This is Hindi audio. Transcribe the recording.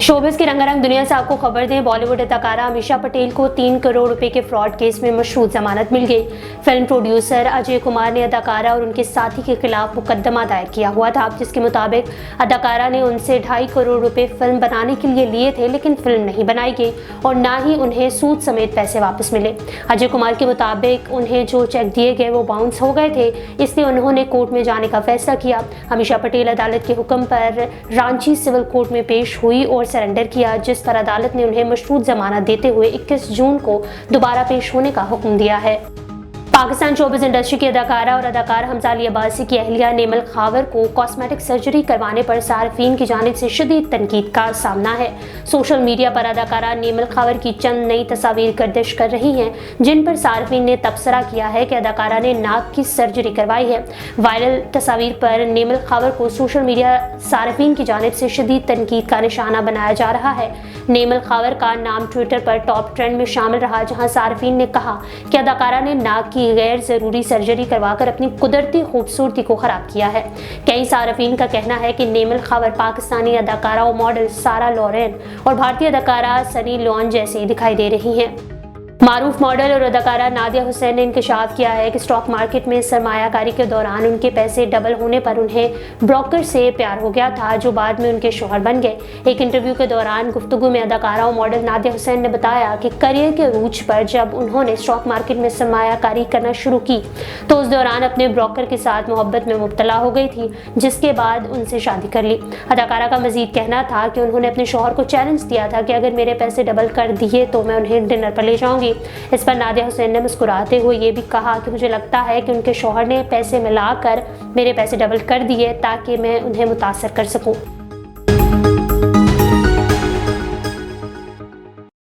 शोबिस की रंगारंग दुनिया से आपको खबर दें, बॉलीवुड अदाकारा अमीषा पटेल को 3 करोड़ रुपए के फ्रॉड केस में मशरूत जमानत मिल गई। फिल्म प्रोड्यूसर अजय कुमार ने अदाकारा और उनके साथी के खिलाफ मुकदमा दायर किया हुआ था, जिसके मुताबिक अदाकारा ने उनसे 2.5 करोड़ रुपए फिल्म बनाने के लिए लिए थे, लेकिन फिल्म नहीं बनाई गई और ना ही उन्हें सूद समेत पैसे वापस मिले। अजय कुमार के मुताबिक उन्हें जो चेक दिए गए वो बाउंस हो गए थे, इसलिए उन्होंने कोर्ट में जाने का फैसला किया। अमीषा पटेल अदालत के हुक्म पर रांची सिविल कोर्ट में पेश हुई और सरेंडर किया, जिस पर अदालत ने उन्हें मशरूत जमानत देते हुए 21 जून को दोबारा पेश होने का हुक्म दिया है। पाकिस्तान शोबिस इंडस्ट्री की अदाकारा और अदाकार हमजा अली अब्बासी की अहलिया नेमल खावर को कॉस्मेटिक सर्जरी करवाने पर सार्फिन की जानिब से शदीद तनकीद का सामना है। सोशल मीडिया पर अदाकारा नेमल खावर की चंद नई तस्वीर गर्दिश कर रही हैं, जिन पर सार्फिन ने तबसरा किया है कि अदाकारा ने नाक की सर्जरी करवाई है। वायरल तस्वीर पर नेमल खावर को सोशल मीडिया सार्फिन की जानिब से शदीद तनकीद का निशाना बनाया जा रहा है। नेमल खावर का नाम ट्विटर पर टॉप ट्रेंड में शामिल रहा, जहां सार्फिन ने कहा कि अदाकारा ने नाक की गैर जरूरी सर्जरी करवाकर अपनी कुदरती खूबसूरती को खराब किया है। कई सार्फिन का कहना है कि नेमल खावर पाकिस्तानी अदाकारा और मॉडल सारा लॉरेन और भारतीय अदाकारा सनी लियोन जैसी दिखाई दे रही हैं। मारूफ मॉडल और अदाकारा नादिया हुसैन ने इंकशाफ किया है कि स्टॉक मार्केट में सरमायाकारी के दौरान उनके पैसे डबल होने पर उन्हें ब्रोकर से प्यार हो गया था, जो बाद में उनके शौहर बन गए। एक इंटरव्यू के दौरान गुफ्तगू में अदाकारा और मॉडल नादिया हुसैन ने बताया कि करियर के रूज पर जब उन्होंने स्टॉक मार्केट में सरमायाकारी करना शुरू की तो उस दौरान अपने ब्रोकर के साथ मोहब्बत में मुब्तला हो गई थी, जिसके बाद उनसे शादी कर ली। अदाकारा का मजीद कहना था कि उन्होंने अपने शौहर को चैलेंज दिया था कि अगर मेरे पैसे डबल कर दिए तो मैं उन्हें डिनर पर ले जाऊंगी। इस पर नादिया हुसैन ने मुस्कुराते हुए ये भी कहा कि मुझे लगता है कि उनके शौहर ने पैसे मिलाकर मेरे पैसे डबल कर दिए ताकि मैं उन्हें मुतासर कर सकूं।